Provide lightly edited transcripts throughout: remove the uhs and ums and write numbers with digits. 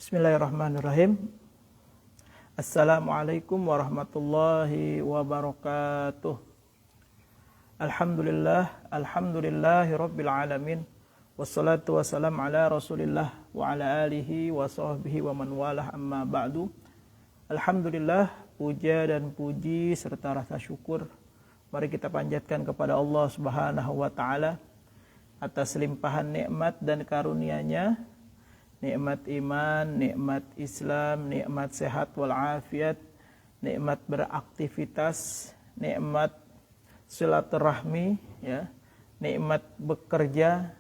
Bismillahirrahmanirrahim. Assalamualaikum warahmatullahi wabarakatuh. Alhamdulillahi rabbil alamin. Wassalatu wassalamu ala rasulillah wa ala alihi wa sahbihi wa man walah, amma ba'du. Alhamdulillah, puja dan puji serta rasa syukur mari kita panjatkan kepada Allah Subhanahu wa taala atas limpahan nikmat dan karunia-Nya, nikmat iman, nikmat Islam, nikmat sehat wal afiat, nikmat beraktivitas, nikmat silaturahmi, ya, nikmat bekerja,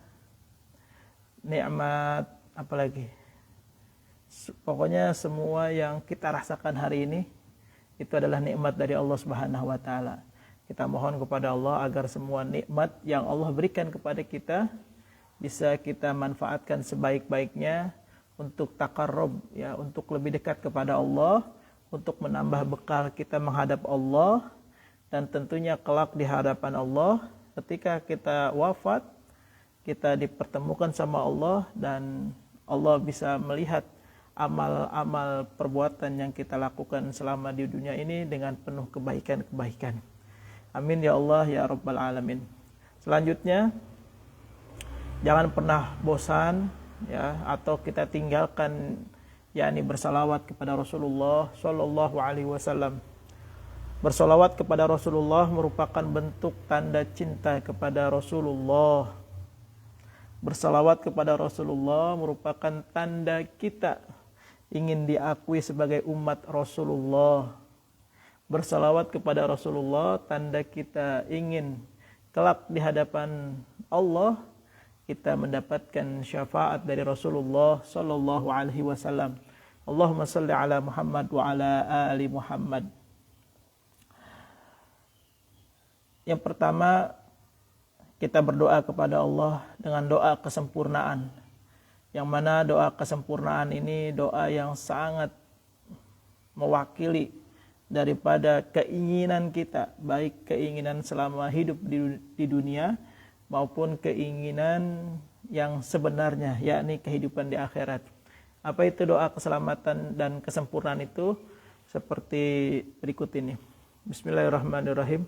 nikmat apa lagi? Pokoknya semua yang kita rasakan hari ini itu adalah nikmat dari Allah Subhanahu wa taala. Kita mohon kepada Allah agar semua nikmat yang Allah berikan kepada kita bisa kita manfaatkan sebaik-baiknya untuk taqarrub, ya, untuk lebih dekat kepada Allah, untuk menambah bekal kita menghadap Allah, dan tentunya kelak di hadapan Allah ketika kita wafat, kita dipertemukan sama Allah dan Allah bisa melihat amal-amal perbuatan yang kita lakukan selama di dunia ini dengan penuh kebaikan-kebaikan. Amin ya Allah ya Rabbal Alamin. Selanjutnya, jangan pernah bosan, ya, atau kita tinggalkan, yakni bersalawat kepada Rasulullah Shallallahu Alaihi Wasallam. Bersalawat kepada Rasulullah merupakan bentuk tanda cinta kepada Rasulullah. Bersalawat kepada Rasulullah merupakan tanda kita ingin diakui sebagai umat Rasulullah. Bersalawat kepada Rasulullah tanda kita ingin kelak di hadapan Allah kita mendapatkan syafaat dari Rasulullah sallallahu alaihi wasallam. Allahumma shalli ala Muhammad wa ala ali Muhammad. Yang pertama, kita berdoa kepada Allah dengan doa kesempurnaan. Yang mana doa kesempurnaan ini doa yang sangat mewakili daripada keinginan kita, baik keinginan selama hidup di dunia maupun keinginan yang sebenarnya, yakni kehidupan di akhirat. Apa itu doa keselamatan dan kesempurnaan itu? Seperti berikut ini. Bismillahirrahmanirrahim.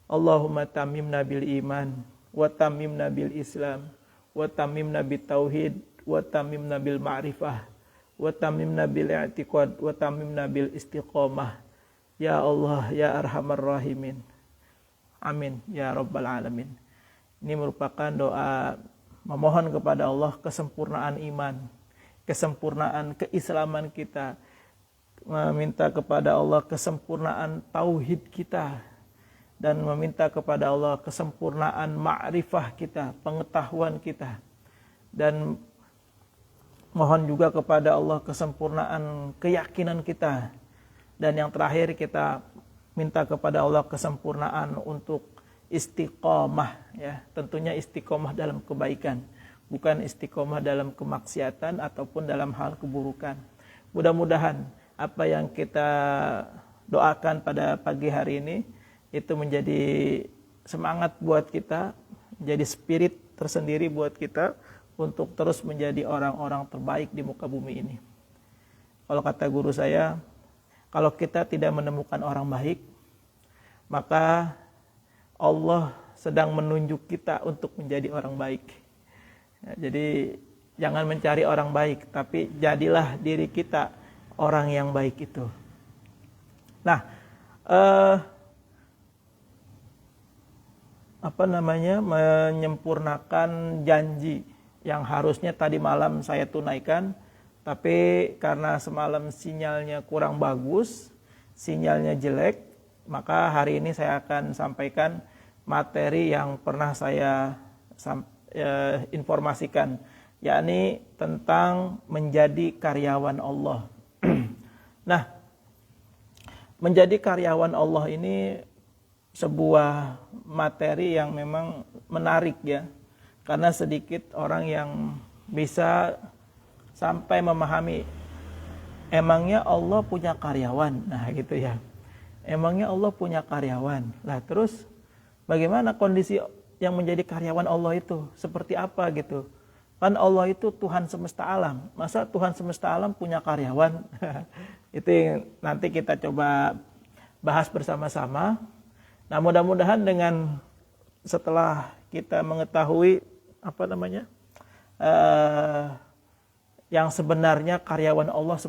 Allahumma tammimna bil iman, wa tammimna bil islam, wa tammimna bit tauhid, wa tammimna bil ma'rifah, wa tammimna bil i'tiqad, wa tammimna bil istiqamah. Ya Allah, ya Arhamar Rahimin. Amin, ya Rabbal Alamin. Ini merupakan doa memohon kepada Allah kesempurnaan iman, kesempurnaan keislaman kita, meminta kepada Allah kesempurnaan tauhid kita, dan meminta kepada Allah kesempurnaan ma'rifah kita, pengetahuan kita, dan mohon juga kepada Allah kesempurnaan keyakinan kita. Dan yang terakhir kita minta kepada Allah kesempurnaan untuk istiqomah, ya, tentunya istiqomah dalam kebaikan, bukan istiqomah dalam kemaksiatan ataupun dalam hal keburukan. Mudah-mudahan apa yang kita doakan pada pagi hari ini itu menjadi semangat buat kita, menjadi spirit tersendiri buat kita untuk terus menjadi orang-orang terbaik di muka bumi ini. Kalau kata guru saya, kalau kita tidak menemukan orang baik, maka Allah sedang menunjuk kita untuk menjadi orang baik. Ya, jadi jangan mencari orang baik, tapi jadilah diri kita orang yang baik itu. Nah, menyempurnakan janji yang harusnya tadi malam saya tunaikan, tapi karena semalam sinyalnya kurang bagus, sinyalnya jelek, maka hari ini saya akan sampaikan materi yang pernah saya informasikan, yakni tentang menjadi karyawan Allah. Nah, menjadi karyawan Allah ini sebuah materi yang memang menarik, ya, karena sedikit orang yang bisa sampai memahami emangnya Allah punya karyawan. Nah gitu ya, emangnya Allah punya karyawan. Lah terus bagaimana kondisi yang menjadi karyawan Allah itu? Seperti apa gitu? Kan Allah itu Tuhan semesta alam. Masa Tuhan semesta alam punya karyawan? Itu yang nanti kita coba bahas bersama-sama. Nah, mudah-mudahan dengan setelah kita mengetahui yang sebenarnya karyawan Allah,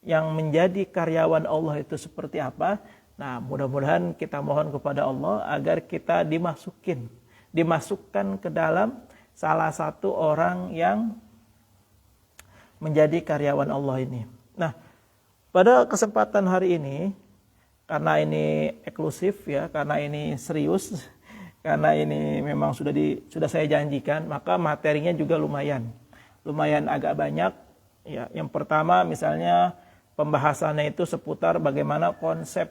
yang menjadi karyawan Allah itu seperti apa. Nah, mudah-mudahan kita mohon kepada Allah agar kita dimasukkan ke dalam salah satu orang yang menjadi karyawan Allah ini. Nah, pada kesempatan hari ini, karena ini eksklusif ya, karena ini serius, karena ini memang sudah saya janjikan, maka materinya juga lumayan agak banyak. Ya, yang pertama misalnya pembahasannya itu seputar bagaimana konsep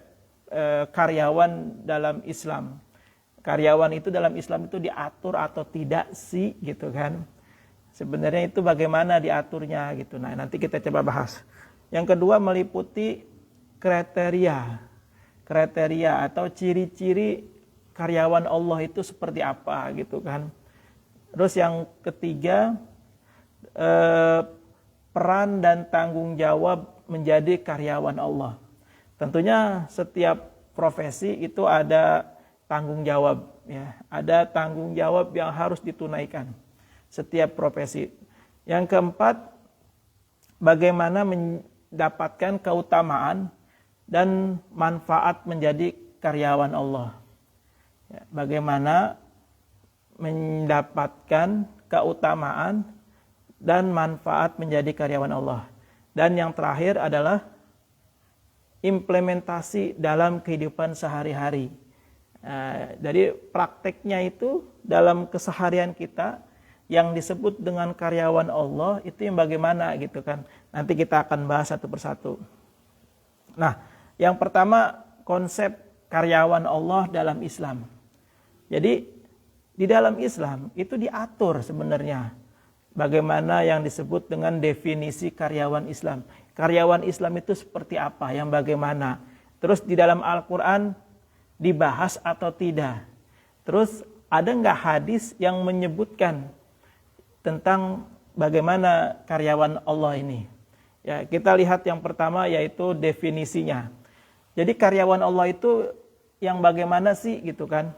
karyawan dalam Islam. Karyawan itu dalam Islam itu diatur atau tidak sih gitu kan. Sebenarnya itu bagaimana diaturnya gitu. Nah, nanti kita coba bahas. Yang kedua meliputi kriteria atau ciri-ciri karyawan Allah itu seperti apa gitu kan. Terus yang ketiga peran dan tanggung jawab menjadi karyawan Allah. Tentunya setiap profesi itu ada tanggung jawab ya, ada tanggung jawab yang harus ditunaikan setiap profesi. Yang keempat, bagaimana mendapatkan keutamaan dan manfaat menjadi karyawan Allah. Ya, bagaimana mendapatkan keutamaan dan manfaat menjadi karyawan Allah. Dan yang terakhir adalah implementasi dalam kehidupan sehari-hari. Jadi prakteknya itu dalam keseharian kita yang disebut dengan karyawan Allah itu yang bagaimana gitu kan. Nanti kita akan bahas satu persatu. Nah, yang pertama konsep karyawan Allah dalam Islam. Jadi di dalam Islam itu diatur sebenarnya bagaimana yang disebut dengan definisi karyawan Islam. Karyawan Islam itu seperti apa, yang bagaimana. Terus di dalam Al-Quran dibahas atau tidak. Terus ada nggak hadis yang menyebutkan tentang bagaimana karyawan Allah ini. Ya, kita lihat yang pertama yaitu definisinya. Jadi karyawan Allah itu yang bagaimana sih gitu kan.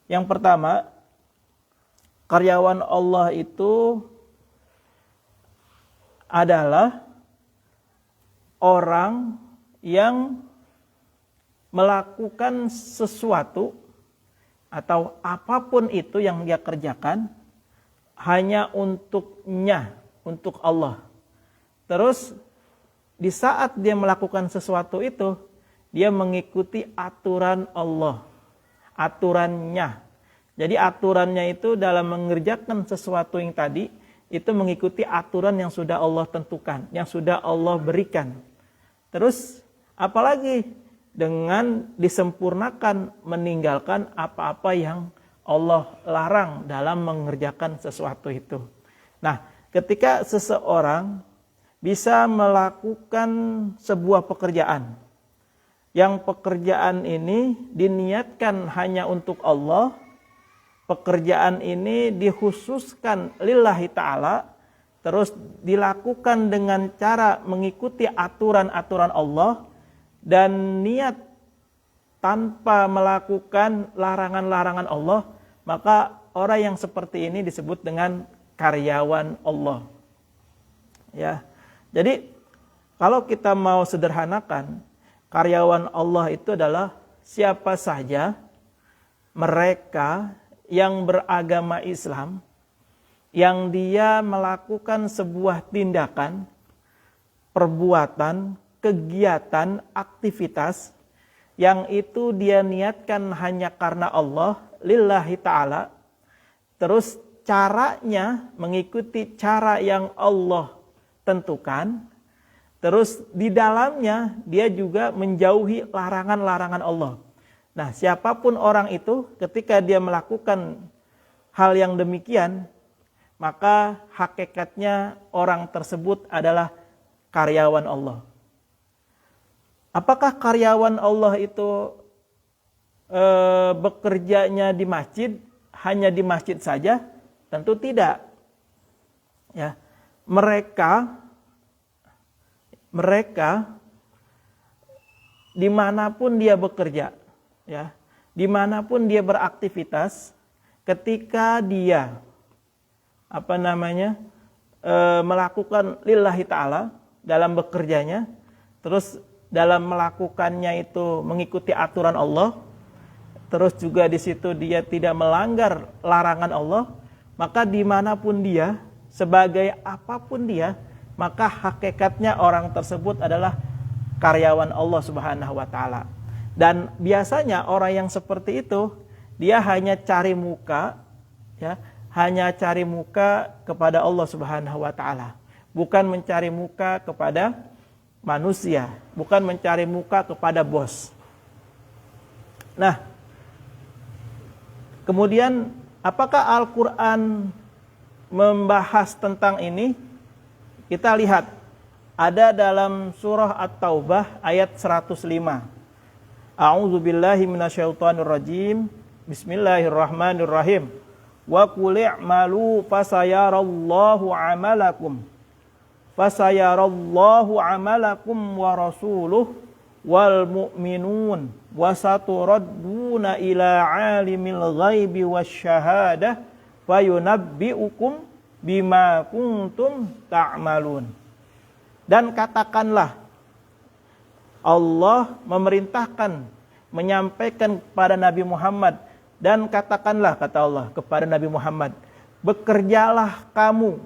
Yang pertama, karyawan Allah itu adalah orang yang melakukan sesuatu atau apapun itu yang dia kerjakan hanya untuknya, untuk Allah. Terus di saat dia melakukan sesuatu itu, dia mengikuti aturan Allah, aturannya. Jadi aturannya itu dalam mengerjakan sesuatu yang tadi, itu mengikuti aturan yang sudah Allah tentukan, yang sudah Allah berikan. Terus apalagi dengan disempurnakan meninggalkan apa-apa yang Allah larang dalam mengerjakan sesuatu itu. Nah, ketika seseorang bisa melakukan sebuah pekerjaan, yang pekerjaan ini diniatkan hanya untuk Allah, pekerjaan ini dikhususkan lillahi ta'ala, terus dilakukan dengan cara mengikuti aturan-aturan Allah, dan niat tanpa melakukan larangan-larangan Allah, maka orang yang seperti ini disebut dengan karyawan Allah. Ya. Jadi kalau kita mau sederhanakan, karyawan Allah itu adalah siapa saja mereka yang beragama Islam, yang dia melakukan sebuah tindakan, perbuatan, kegiatan, aktivitas yang itu dia niatkan hanya karena Allah, lillahi ta'ala. Terus caranya mengikuti cara yang Allah tentukan. Terus di dalamnya dia juga menjauhi larangan-larangan Allah. Nah, siapapun orang itu ketika dia melakukan hal yang demikian, maka hakikatnya orang tersebut adalah karyawan Allah. Apakah karyawan Allah itu bekerjanya di masjid, hanya di masjid saja? Tentu tidak. ya, mereka dimanapun dia bekerja, ya, dimanapun dia beraktivitas, ketika dia melakukan lillahi ta'ala dalam bekerjanya, terus dalam melakukannya itu mengikuti aturan Allah, terus juga di situ dia tidak melanggar larangan Allah, maka dimanapun dia, sebagai apapun dia, maka hakikatnya orang tersebut adalah karyawan Allah Subhanahu wa Ta'ala. Dan biasanya orang yang seperti itu, dia hanya cari muka, ya, hanya cari muka kepada Allah Subhanahu wa Ta'ala, bukan mencari muka kepada manusia, bukan mencari muka kepada bos. Nah, kemudian apakah Al-Quran membahas tentang ini? Kita lihat, ada dalam surah At-Taubah ayat 105. A'udzubillahi minasyaitonirrajim. Bismillahirrahmanirrahim. Wa qul i'malu fasayarallahu 'amalakum. Fasayarallahu 'amalakum wa rasuluhu wal mu'minun wa saturadduna ila 'alimil ghaibi wasyahadah fayunabbi'ukum bima kuntum ta'malun. Dan katakanlah, Allah memerintahkan, menyampaikan kepada Nabi Muhammad, dan katakanlah, kata Allah kepada Nabi Muhammad, bekerjalah kamu,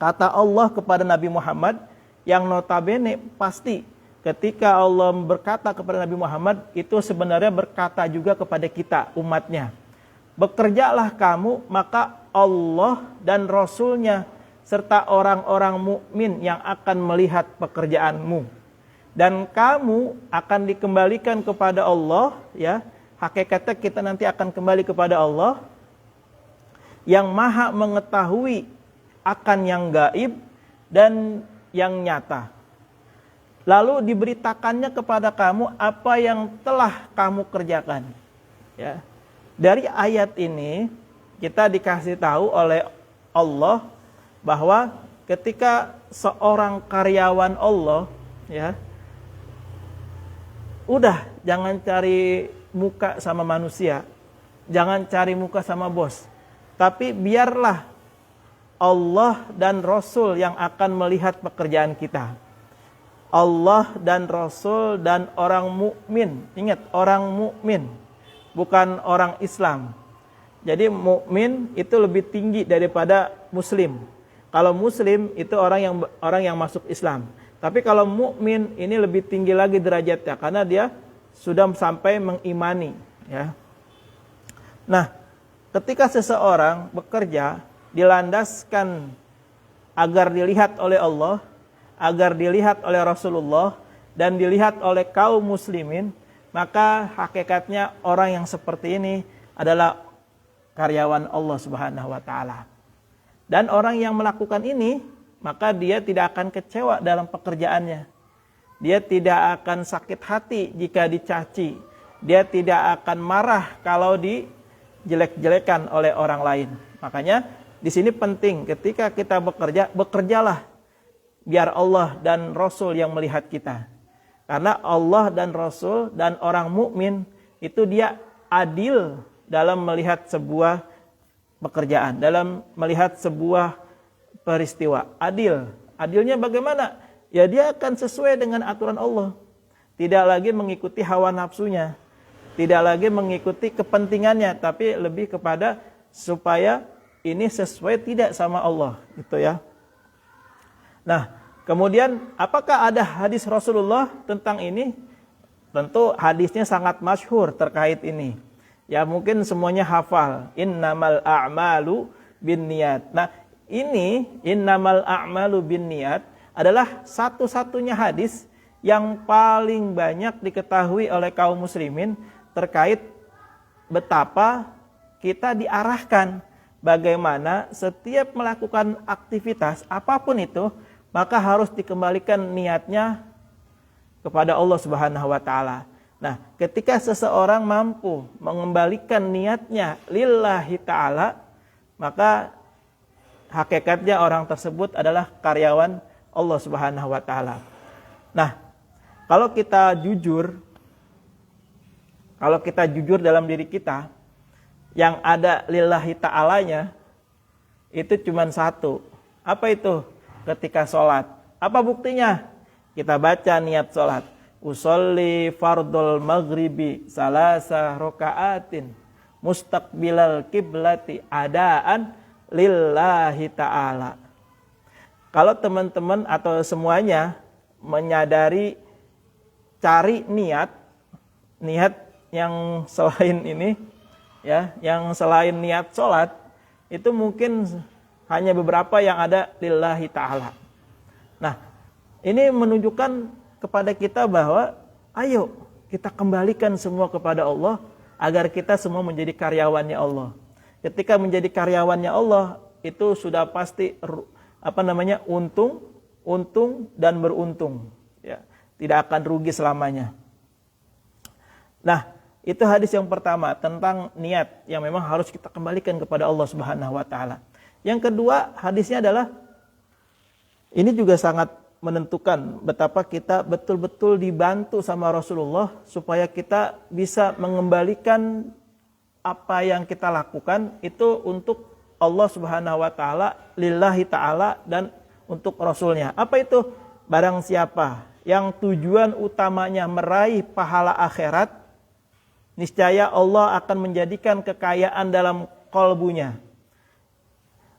kata Allah kepada Nabi Muhammad, yang notabene pasti ketika Allah berkata kepada Nabi Muhammad, itu sebenarnya berkata juga kepada kita, umatnya. Bekerjalah kamu, maka Allah dan Rasulnya serta orang-orang mukmin yang akan melihat pekerjaanmu, dan kamu akan dikembalikan kepada Allah, ya. Hakikatnya kita nanti akan kembali kepada Allah yang maha mengetahui akan yang gaib dan yang nyata. Lalu diberitakannya kepada kamu apa yang telah kamu kerjakan, ya. Dari ayat ini kita dikasih tahu oleh Allah bahwa ketika seorang karyawan Allah, ya, udah jangan cari muka sama manusia, jangan cari muka sama bos, tapi biarlah Allah dan Rasul yang akan melihat pekerjaan kita. Allah dan Rasul dan orang mukmin. Ingat, orang mukmin, bukan orang Islam. Jadi mukmin itu lebih tinggi daripada muslim. Kalau muslim itu orang yang masuk Islam. Tapi kalau mukmin ini lebih tinggi lagi derajatnya karena dia sudah sampai mengimani, ya. Nah, ketika seseorang bekerja dilandaskan agar dilihat oleh Allah, agar dilihat oleh Rasulullah, dan dilihat oleh kaum muslimin, maka hakikatnya orang yang seperti ini adalah karyawan Allah Subhanahu wa Ta'ala. Dan orang yang melakukan ini, maka dia tidak akan kecewa dalam pekerjaannya. Dia tidak akan sakit hati jika dicaci. Dia tidak akan marah kalau dijelek-jelekan oleh orang lain. Makanya di sini penting ketika kita bekerja, bekerjalah biar Allah dan Rasul yang melihat kita. Karena Allah dan Rasul dan orang mukmin itu dia adil dalam melihat sebuah pekerjaan, dalam melihat sebuah peristiwa. Adilnya bagaimana? Ya dia akan sesuai dengan aturan Allah. Tidak lagi mengikuti hawa nafsunya, tidak lagi mengikuti kepentingannya, tapi lebih kepada supaya ini sesuai tidak sama Allah, gitu ya. Nah, kemudian apakah ada hadis Rasulullah tentang ini? Tentu hadisnya sangat masyhur terkait ini. Ya mungkin semuanya hafal. Innamal a'malu binniyat. Nah, ini innamal a'malu binniyat adalah satu-satunya hadis yang paling banyak diketahui oleh kaum muslimin terkait betapa kita diarahkan bagaimana setiap melakukan aktivitas apapun itu, maka harus dikembalikan niatnya kepada Allah Subhanahu wa Ta'ala. Nah, ketika seseorang mampu mengembalikan niatnya lillahi ta'ala, maka hakikatnya orang tersebut adalah karyawan Allah Subhanahu wa taala. Nah, kalau kita jujur dalam diri kita, yang ada lillahi ta'alanya itu cuma satu. Apa itu? Ketika sholat. Apa buktinya? Kita baca niat sholat. Usolli fardul maghribi salasa rokaatin mustaqbilal kiblati adaan lillahi ta'ala. Kalau teman-teman atau semuanya menyadari, cari niat yang selain ini, ya, yang selain niat sholat, itu mungkin hanya beberapa yang ada lillahi ta'ala. Nah, ini menunjukkan kepada kita bahwa ayo kita kembalikan semua kepada Allah agar kita semua menjadi karyawannya Allah. Ketika menjadi karyawannya Allah, itu sudah pasti untung dan beruntung, ya. Tidak akan rugi selamanya. Nah, itu hadis yang pertama tentang niat yang memang harus kita kembalikan kepada Allah Subhanahu wa taala. Yang kedua, hadisnya adalah ini juga sangat menentukan betapa kita betul-betul dibantu sama Rasulullah supaya kita bisa mengembalikan apa yang kita lakukan itu untuk Allah Subhanahu wa taala, lillahi taala, dan untuk Rasulnya. Apa itu? Barang siapa yang tujuan utamanya meraih pahala akhirat, niscaya Allah akan menjadikan kekayaan dalam kalbunya,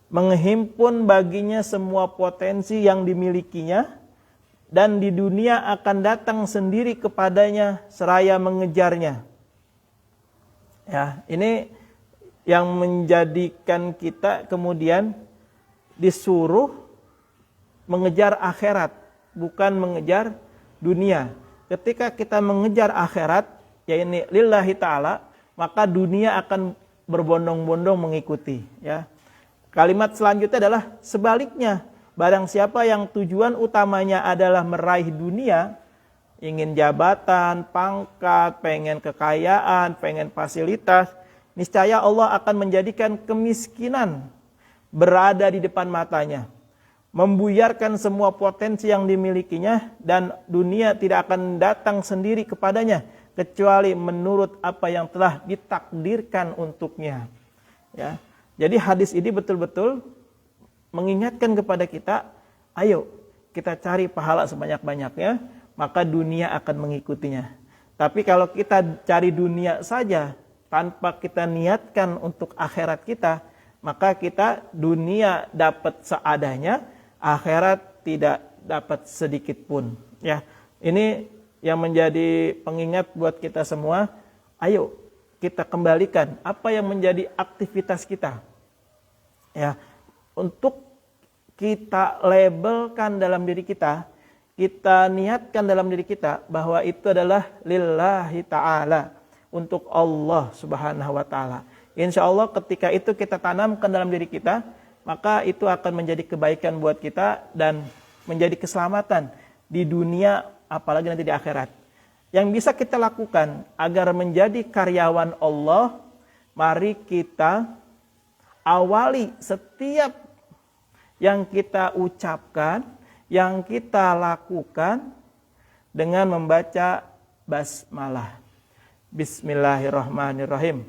menghimpun baginya semua potensi yang dimilikinya, dan di dunia akan datang sendiri kepadanya seraya mengejarnya. Ya, ini yang menjadikan kita kemudian disuruh mengejar akhirat, bukan mengejar dunia. Ketika kita mengejar akhirat, yaitu lillahi ta'ala, maka dunia akan berbondong-bondong mengikuti, ya. Kalimat selanjutnya adalah sebaliknya. Barang siapa yang tujuan utamanya adalah meraih dunia, ingin jabatan, pangkat, pengen kekayaan, pengen fasilitas, niscaya Allah akan menjadikan kemiskinan berada di depan matanya, membuyarkan semua potensi yang dimilikinya, dan dunia tidak akan datang sendiri kepadanya kecuali menurut apa yang telah ditakdirkan untuknya, ya. Jadi hadis ini betul-betul mengingatkan kepada kita, ayo kita cari pahala sebanyak-banyaknya, maka dunia akan mengikutinya. Tapi kalau kita cari dunia saja tanpa kita niatkan untuk akhirat kita, maka kita dunia dapat seadanya, akhirat tidak dapat sedikit pun, ya. Ini yang menjadi pengingat buat kita semua. Ayo kita kembalikan apa yang menjadi aktivitas kita, ya, untuk kita labelkan dalam diri kita niatkan dalam diri kita bahwa itu adalah lillahi ta'ala, untuk Allah Subhanahu wa ta'ala. Insya Allah ketika itu kita tanamkan dalam diri kita, maka itu akan menjadi kebaikan buat kita dan menjadi keselamatan di dunia, apalagi nanti di akhirat. Yang bisa kita lakukan agar menjadi karyawan Allah, mari kita awali setiap yang kita ucapkan, yang kita lakukan dengan membaca basmalah. Bismillahirrahmanirrahim.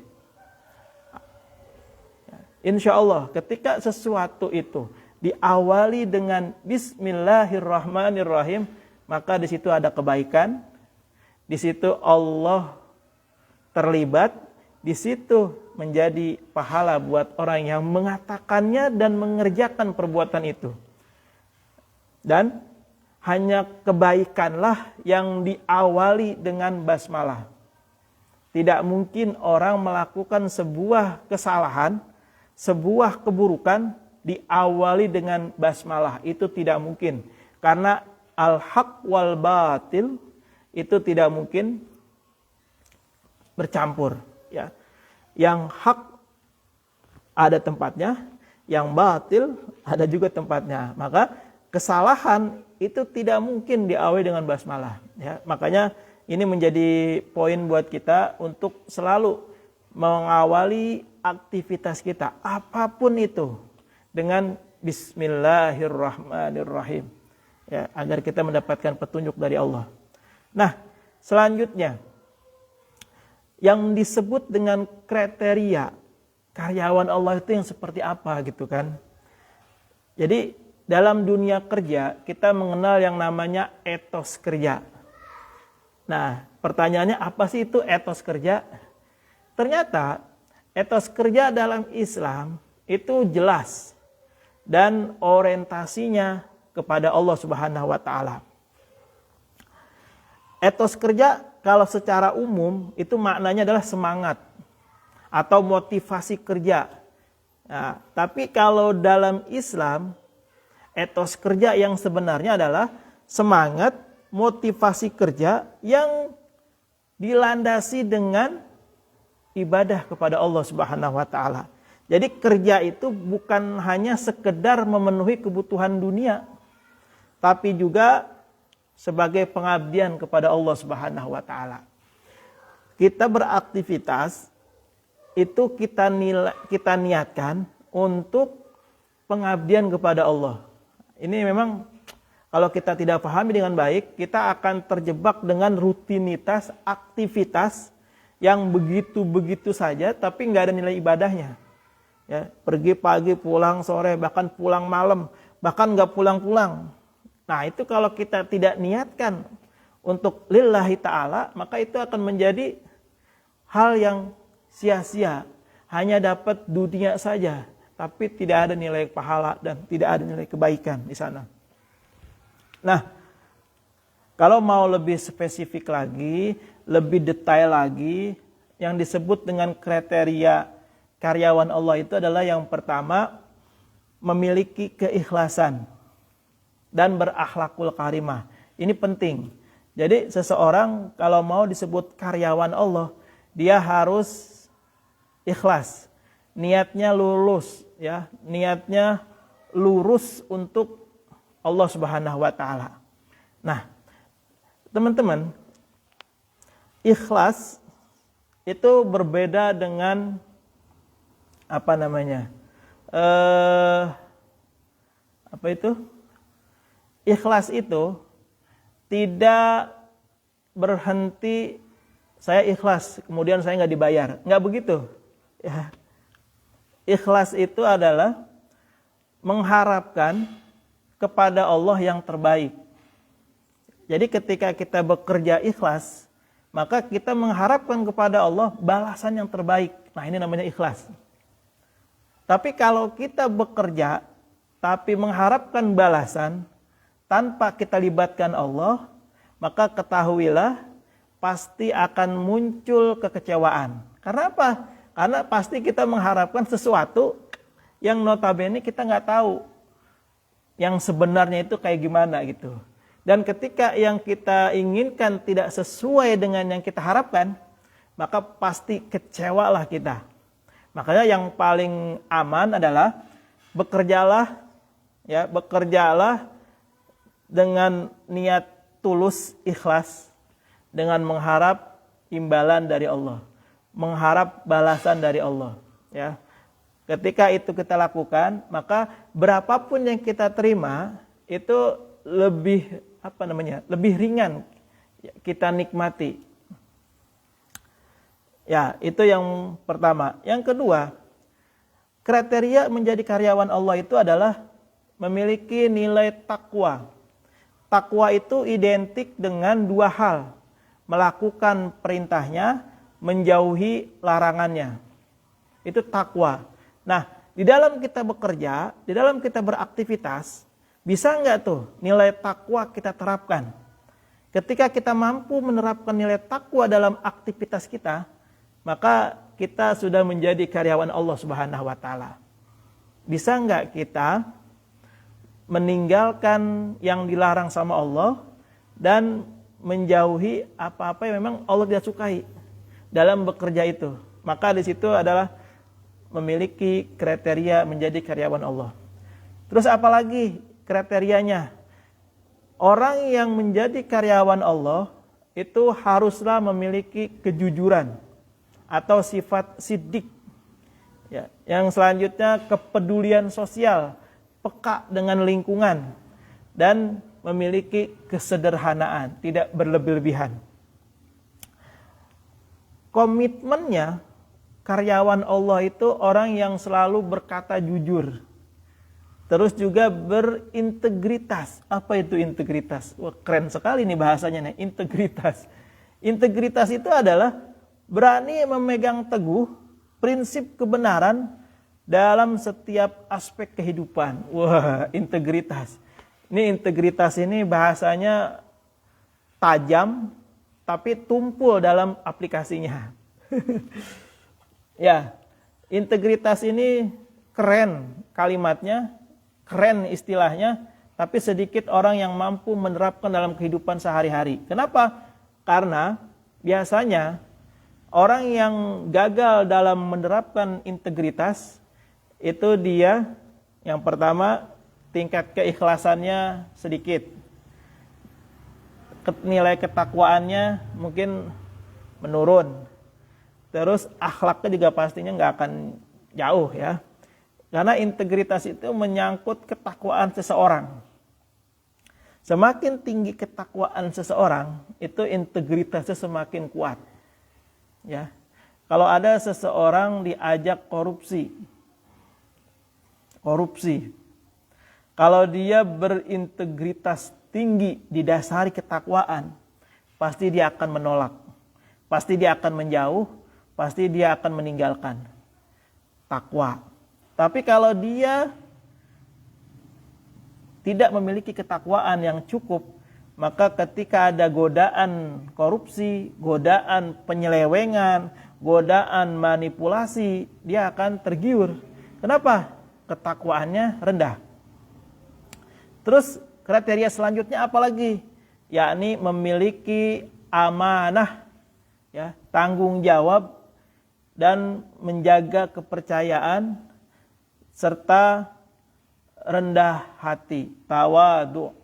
Insya Allah ketika sesuatu itu diawali dengan Bismillahirrahmanirrahim, maka di situ ada kebaikan, di situ Allah terlibat, di situ menjadi pahala buat orang yang mengatakannya dan mengerjakan perbuatan itu. Dan hanya kebaikanlah yang diawali dengan basmalah. Tidak mungkin orang melakukan sebuah kesalahan, sebuah keburukan diawali dengan basmalah. Itu tidak mungkin. Karena al-haq wal batil itu tidak mungkin bercampur, ya. Yang hak ada tempatnya, yang batil ada juga tempatnya. Maka kesalahan itu tidak mungkin diawali dengan basmalah, ya. Makanya ini menjadi poin buat kita untuk selalu mengawali aktivitas kita apapun itu dengan Bismillahirrahmanirrahim. Ya, agar kita mendapatkan petunjuk dari Allah. Nah, selanjutnya yang disebut dengan kriteria karyawan Allah itu yang seperti apa gitu kan. Jadi dalam dunia kerja kita mengenal yang namanya etos kerja. Nah, pertanyaannya apa sih itu etos kerja? Ternyata etos kerja dalam Islam itu jelas dan orientasinya kepada Allah Subhanahu wa taala. Etos kerja kalau secara umum itu maknanya adalah semangat atau motivasi kerja. Nah, tapi kalau dalam Islam, etos kerja yang sebenarnya adalah semangat, motivasi kerja yang dilandasi dengan ibadah kepada Allah Subhanahu wa taala. Jadi kerja itu bukan hanya sekedar memenuhi kebutuhan dunia, tapi juga sebagai pengabdian kepada Allah Subhanahu wa taala. Kita beraktivitas itu kita niatkan untuk pengabdian kepada Allah. Ini memang kalau kita tidak pahami dengan baik, kita akan terjebak dengan rutinitas aktivitas yang begitu-begitu saja, tapi nggak ada nilai ibadahnya. Ya, pergi pagi, pulang sore, bahkan pulang malam, bahkan nggak pulang-pulang. Nah, itu kalau kita tidak niatkan untuk lillahi ta'ala, maka itu akan menjadi hal yang sia-sia, hanya dapat dunia saja, tapi tidak ada nilai pahala dan tidak ada nilai kebaikan di sana. Nah, kalau mau lebih spesifik lagi, lebih detail lagi, yang disebut dengan kriteria karyawan Allah itu adalah yang pertama, memiliki keikhlasan dan berakhlakul karimah. Ini penting. Jadi seseorang kalau mau disebut karyawan Allah, dia harus ikhlas, niatnya lulus, ya, niatnya lurus untuk Allah Subhanahu wa taala. Nah, teman-teman, ikhlas itu berbeda dengan apa namanya? Apa itu? Ikhlas itu tidak berhenti saya ikhlas, kemudian saya nggak dibayar. Nggak begitu. Ya. Ikhlas itu adalah mengharapkan kepada Allah yang terbaik. Jadi ketika kita bekerja ikhlas, maka kita mengharapkan kepada Allah balasan yang terbaik. Nah, ini namanya ikhlas. Tapi kalau kita bekerja, tapi mengharapkan balasan, tanpa kita libatkan Allah, maka ketahuilah pasti akan muncul kekecewaan. Karena apa? Karena pasti kita mengharapkan sesuatu yang notabene kita nggak tahu yang sebenarnya itu kayak gimana gitu. Dan ketika yang kita inginkan tidak sesuai dengan yang kita harapkan, maka pasti kecewalah kita. Makanya yang paling aman adalah bekerjalah dengan niat tulus, ikhlas, dengan mengharap imbalan dari Allah, mengharap balasan dari Allah. Ya, ketika itu kita lakukan, maka berapapun yang kita terima itu lebih lebih ringan kita nikmati. Ya, itu yang pertama. Yang kedua, kriteria menjadi karyawan Allah itu adalah memiliki nilai takwa. Takwa itu identik dengan dua hal. Melakukan perintahnya, menjauhi larangannya. Itu takwa. Nah, di dalam kita bekerja, di dalam kita beraktivitas, bisa nggak tuh nilai takwa kita terapkan? Ketika kita mampu menerapkan nilai takwa dalam aktivitas kita, maka kita sudah menjadi karyawan Allah Subhanahu wa taala. Bisa nggak kita meninggalkan yang dilarang sama Allah dan menjauhi apa-apa yang memang Allah tidak sukai dalam bekerja itu? Maka di situ adalah memiliki kriteria menjadi karyawan Allah. Terus apalagi kriterianya? Orang yang menjadi karyawan Allah itu haruslah memiliki kejujuran atau sifat siddiq. Ya, yang selanjutnya kepedulian sosial, peka dengan lingkungan, dan memiliki kesederhanaan, tidak berlebih-lebihan. Komitmennya, karyawan Allah itu orang yang selalu berkata jujur. Terus juga berintegritas. Apa itu integritas? Wah, keren sekali nih bahasanya nih, integritas. Integritas itu adalah berani memegang teguh prinsip kebenaran dalam setiap aspek kehidupan. Wah, integritas. Ini integritas ini bahasanya tajam, tapi tumpul dalam aplikasinya. Ya, integritas ini keren kalimatnya, keren istilahnya, tapi sedikit orang yang mampu menerapkan dalam kehidupan sehari-hari. Kenapa? Karena biasanya orang yang gagal dalam menerapkan integritas itu dia yang pertama tingkat keikhlasannya sedikit, nilai ketakwaannya mungkin menurun, terus akhlaknya juga pastinya nggak akan jauh ya. Karena integritas itu menyangkut ketakwaan seseorang. Semakin tinggi ketakwaan seseorang, itu integritasnya semakin kuat. Ya. Kalau ada seseorang diajak korupsi. Kalau dia berintegritas tinggi didasari ketakwaan, pasti dia akan menolak. Pasti dia akan menjauh, pasti dia akan meninggalkan takwa. Tapi kalau dia tidak memiliki ketakwaan yang cukup, maka ketika ada godaan korupsi, godaan penyelewengan, godaan manipulasi, dia akan tergiur. Kenapa? Ketakwaannya rendah. Terus kriteria selanjutnya apa lagi? Yakni memiliki amanah, ya, tanggung jawab dan menjaga kepercayaan serta rendah hati, tawadu.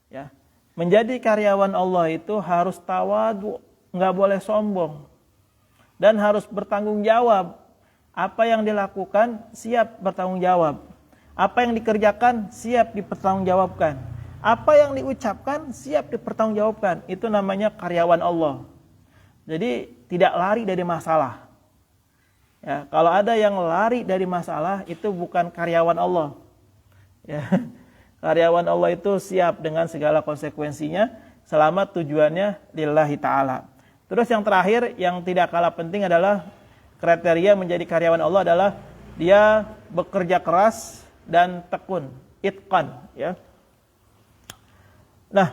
Ya. Menjadi karyawan Allah itu harus tawadu, nggak boleh sombong. Dan harus bertanggung jawab. Apa yang dilakukan siap bertanggung jawab. Apa yang dikerjakan siap dipertanggungjawabkan. Apa yang diucapkan siap dipertanggungjawabkan. Itu namanya karyawan Allah. Jadi tidak lari dari masalah. Ya, kalau ada yang lari dari masalah, itu bukan karyawan Allah. Ya, karyawan Allah itu siap dengan segala konsekuensinya selama tujuannya lillahi ta'ala. Terus yang terakhir yang tidak kalah penting adalah kriteria menjadi karyawan Allah adalah dia bekerja keras dan tekun, itqan. Ya. Nah,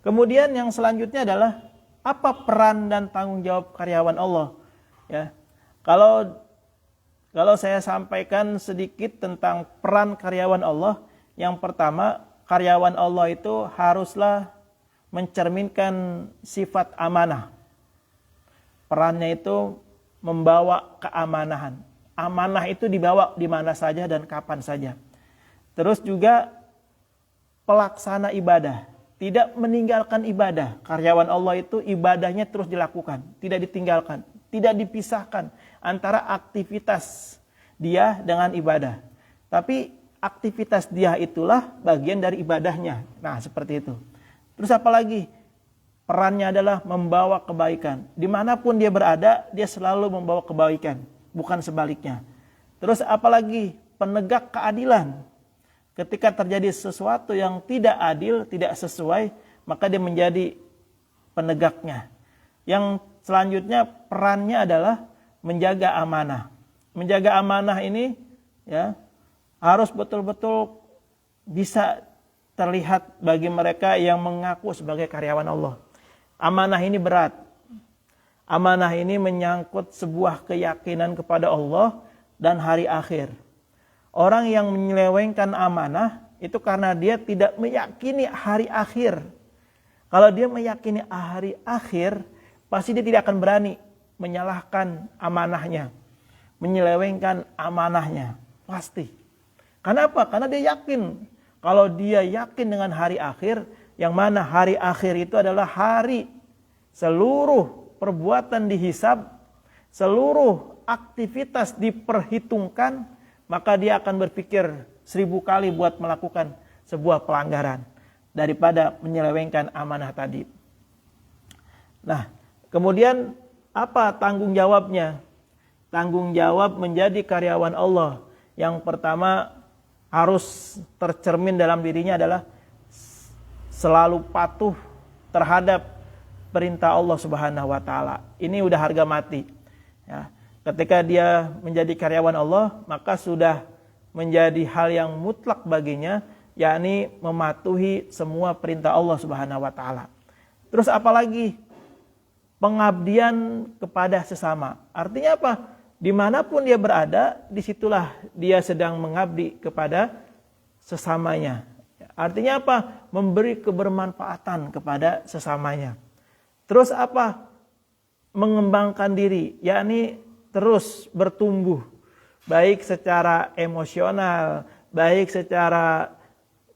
kemudian yang selanjutnya adalah apa peran dan tanggung jawab karyawan Allah? Ya. Kalau saya sampaikan sedikit tentang peran karyawan Allah, yang pertama, karyawan Allah itu haruslah mencerminkan sifat amanah. Perannya itu membawa keamanahan. Amanah itu dibawa di mana saja dan kapan saja. Terus juga pelaksana ibadah, tidak meninggalkan ibadah. Karyawan Allah itu ibadahnya terus dilakukan, tidak ditinggalkan, tidak dipisahkan antara aktivitas dia dengan ibadah. Tapi aktivitas dia itulah bagian dari ibadahnya. Nah, seperti itu. Terus apa lagi? Perannya adalah membawa kebaikan. Dimanapun dia berada, dia selalu membawa kebaikan, bukan sebaliknya. Terus apa lagi? Penegak keadilan. Ketika terjadi sesuatu yang tidak adil, tidak sesuai, maka dia menjadi penegaknya. Yang selanjutnya perannya adalah menjaga amanah. Menjaga amanah ini ya harus betul-betul bisa terlihat bagi mereka yang mengaku sebagai karyawan Allah. Amanah ini berat. Amanah ini menyangkut sebuah keyakinan kepada Allah dan hari akhir. Orang yang menyelewengkan amanah itu karena dia tidak meyakini hari akhir. Kalau dia meyakini hari akhir, pasti dia tidak akan berani menyalahkan amanahnya, menyelewengkan amanahnya, pasti. Kenapa? Karena dia yakin. Kalau dia yakin dengan hari akhir, yang mana hari akhir itu adalah hari seluruh perbuatan dihisab, seluruh aktivitas diperhitungkan, maka dia akan berpikir 1000 kali buat melakukan sebuah pelanggaran daripada menyelewengkan amanah tadi. Nah, kemudian apa tanggung jawabnya? Tanggung jawab menjadi karyawan Allah. Yang pertama harus tercermin dalam dirinya adalah selalu patuh terhadap perintah Allah Subhanahu wa taala. Ini udah harga mati. Ya. Ketika dia menjadi karyawan Allah, maka sudah menjadi hal yang mutlak baginya, yakni mematuhi semua perintah Allah Subhanahu wa taala. Terus apalagi? Pengabdian kepada sesama. Artinya apa? Dimanapun dia berada, disitulah dia sedang mengabdi kepada sesamanya. Artinya apa? Memberi kebermanfaatan kepada sesamanya. Terus apa? Mengembangkan diri, yakni terus bertumbuh. Baik secara emosional, baik secara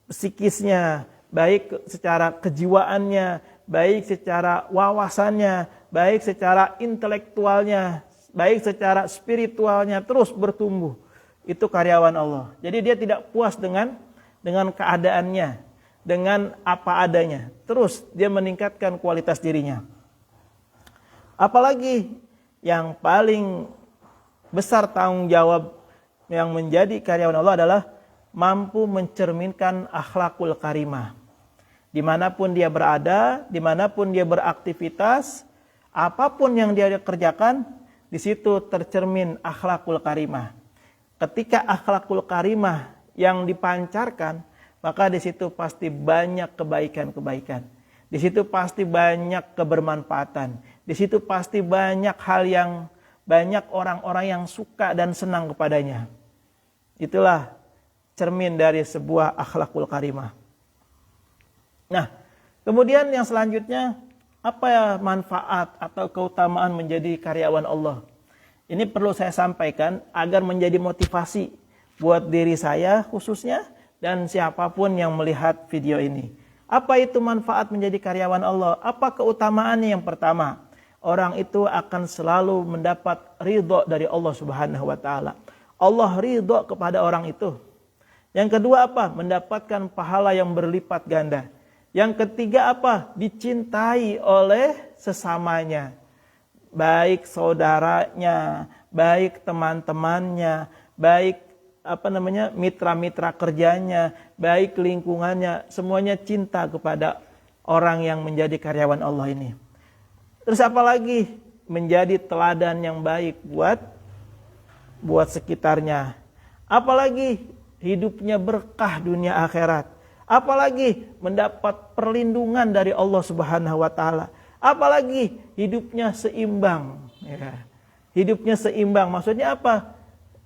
psikisnya, baik secara kejiwaannya, baik secara wawasannya, baik secara intelektualnya, baik secara spiritualnya, terus bertumbuh. Itu karyawan Allah. Jadi dia tidak puas dengan keadaannya, dengan apa adanya. Terus dia meningkatkan kualitas dirinya. Apalagi yang paling besar tanggung jawab yang menjadi karyawan Allah adalah mampu mencerminkan akhlakul karimah. Dimanapun dia berada, dimanapun dia beraktivitas, apapun yang dia kerjakan, di situ tercermin akhlakul karimah. Ketika akhlakul karimah yang dipancarkan, maka di situ pasti banyak kebaikan-kebaikan. Di situ pasti banyak kebermanfaatan. Di situ pasti banyak hal yang banyak orang-orang yang suka dan senang kepadanya. Itulah cermin dari sebuah akhlakul karimah. Nah, kemudian yang selanjutnya, apa ya manfaat atau keutamaan menjadi karyawan Allah? Ini perlu saya sampaikan agar menjadi motivasi buat diri saya khususnya dan siapapun yang melihat video ini. Apa itu manfaat menjadi karyawan Allah? Apa keutamaannya? Yang pertama, orang itu akan selalu mendapat ridho dari Allah Subhanahu wa taala. Allah ridho kepada orang itu. Yang kedua apa? Mendapatkan pahala yang berlipat ganda. Yang ketiga apa? Dicintai oleh sesamanya. Baik saudaranya, baik teman-temannya, baik mitra-mitra kerjanya, baik lingkungannya, semuanya cinta kepada orang yang menjadi karyawan Allah ini. Terus apa lagi? Menjadi teladan yang baik buat sekitarnya. Apalagi hidupnya berkah dunia akhirat. Apalagi mendapat perlindungan dari Allah Subhanahu wa taala. Apalagi hidupnya seimbang, ya. Hidupnya seimbang. Maksudnya apa?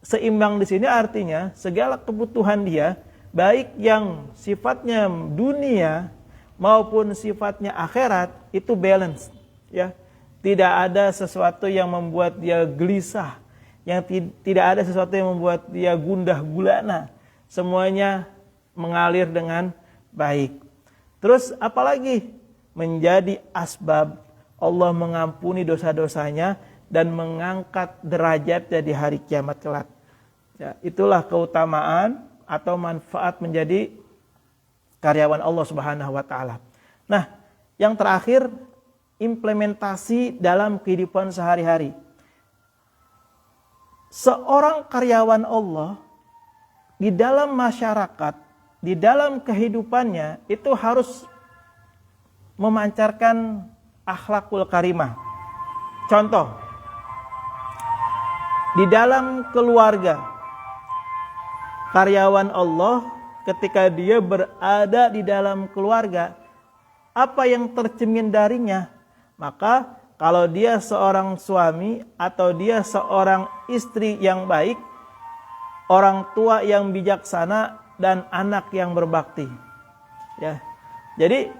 Seimbang di sini artinya segala kebutuhan dia, baik yang sifatnya dunia maupun sifatnya akhirat, itu balance, ya. Tidak ada sesuatu yang membuat dia gelisah, yang tidak ada sesuatu yang membuat dia gundah gulana. Semuanya mengalir dengan baik. Terus apalagi? Menjadi asbab Allah mengampuni dosa-dosanya dan mengangkat derajatnya di hari kiamat kelak. Ya, itulah keutamaan atau manfaat menjadi karyawan Allah Subhanahu wa taala. Nah, yang terakhir, implementasi dalam kehidupan sehari-hari. Seorang karyawan Allah di dalam masyarakat, di dalam kehidupannya itu harus memancarkan akhlakul karimah. Contoh, di dalam keluarga, karyawan Allah ketika dia berada di dalam keluarga, apa yang tercermin darinya? Maka kalau dia seorang suami atau dia seorang istri yang baik, orang tua yang bijaksana, dan anak yang berbakti. Ya. Jadi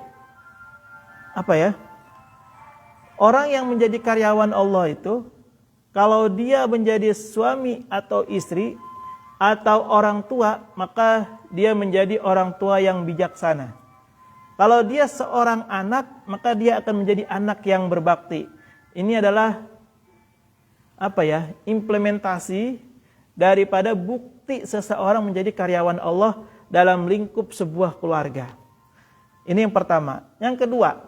apa ya? Orang yang menjadi karyawan Allah itu, kalau dia menjadi suami atau istri atau orang tua, maka dia menjadi orang tua yang bijaksana. Kalau dia seorang anak, maka dia akan menjadi anak yang berbakti. Ini adalah implementasi daripada bukti seseorang menjadi karyawan Allah dalam lingkup sebuah keluarga. Ini yang pertama. Yang kedua,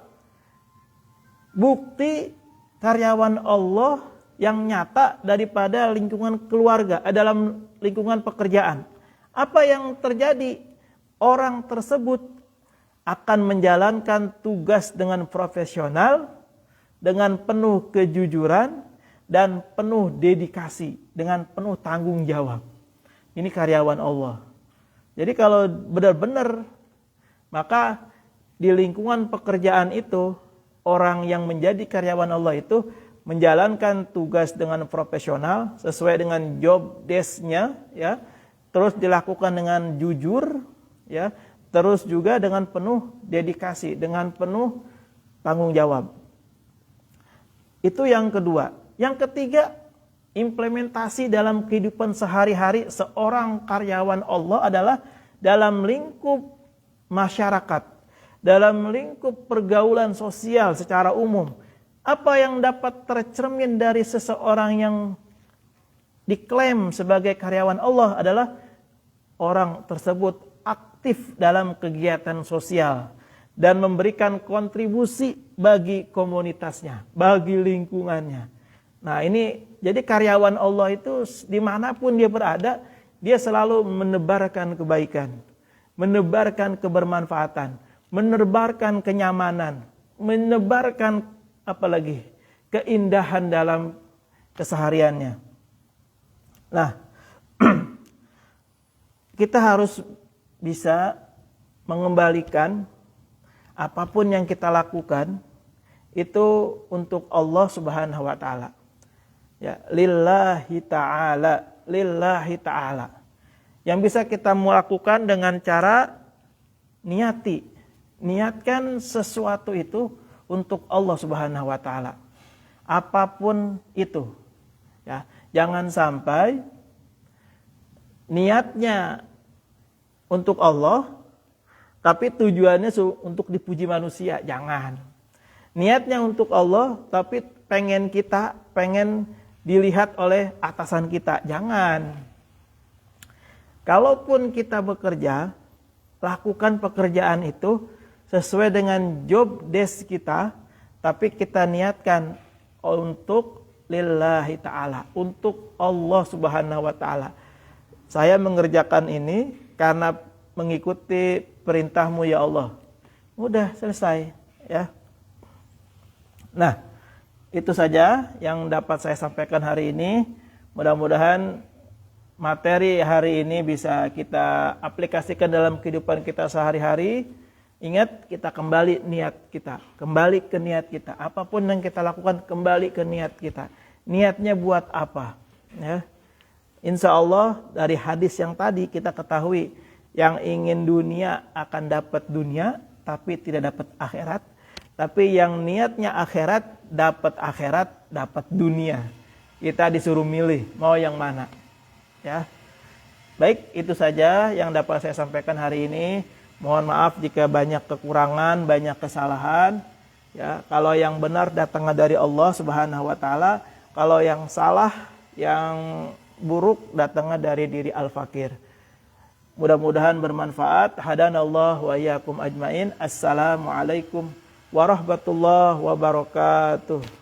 bukti karyawan Allah yang nyata daripada lingkungan keluarga, dalam lingkungan pekerjaan. Apa yang terjadi? Orang tersebut akan menjalankan tugas dengan profesional, dengan penuh kejujuran, dan penuh dedikasi, dengan penuh tanggung jawab. Ini karyawan Allah. Jadi kalau benar-benar, maka di lingkungan pekerjaan itu, orang yang menjadi karyawan Allah itu menjalankan tugas dengan profesional, sesuai dengan job desk-nya, ya, terus dilakukan dengan jujur, ya, terus juga dengan penuh dedikasi, dengan penuh tanggung jawab. Itu yang kedua. Yang ketiga, implementasi dalam kehidupan sehari-hari seorang karyawan Allah adalah dalam lingkup masyarakat, dalam lingkup pergaulan sosial secara umum. Apa yang dapat tercermin dari seseorang yang diklaim sebagai karyawan Allah adalah orang tersebut aktif dalam kegiatan sosial dan memberikan kontribusi bagi komunitasnya, bagi lingkungannya. Nah ini, jadi karyawan Allah itu dimanapun dia berada, dia selalu menebarkan kebaikan, menebarkan kebermanfaatan, menebarkan kenyamanan, menebarkan apalagi keindahan dalam kesehariannya. Nah, kita harus bisa mengembalikan apapun yang kita lakukan itu untuk Allah Subhanahu wa taala. Ya, lillahi ta'ala, lillahi ta'ala. Yang bisa kita melakukan dengan cara niatkan sesuatu itu untuk Allah Subhanahu wa taala. Apapun itu. Ya, jangan sampai niatnya untuk Allah tapi tujuannya untuk dipuji manusia, jangan. Niatnya untuk Allah tapi pengen dilihat oleh atasan kita, jangan. Kalaupun kita bekerja, lakukan pekerjaan itu sesuai dengan job desk kita, tapi kita niatkan untuk lillahi ta'ala, untuk Allah Subhanahu wa ta'ala. Saya mengerjakan ini karena mengikuti perintahmu ya Allah. Udah selesai, ya. Nah, itu saja yang dapat saya sampaikan hari ini. Mudah-mudahan materi hari ini bisa kita aplikasikan dalam kehidupan kita sehari-hari. Ingat, kita kembali niat kita, kembali ke niat kita. Apapun yang kita lakukan, kembali ke niat kita. Niatnya buat apa? Ya. Insya Allah dari hadis yang tadi kita ketahui, yang ingin dunia akan dapat dunia, tapi tidak dapat akhirat. Tapi yang niatnya akhirat, dapat dunia. Kita disuruh milih, mau yang mana. Ya. Baik, itu saja yang dapat saya sampaikan hari ini. Mohon maaf jika banyak kekurangan, banyak kesalahan. Ya, kalau yang benar datangnya dari Allah Subhanahu wa taala, kalau yang salah, yang buruk datangnya dari diri al-fakir. Mudah-mudahan bermanfaat. Hadanallahu wa iyyakum ajmain. Assalamualaikum warahmatullahi wabarakatuh.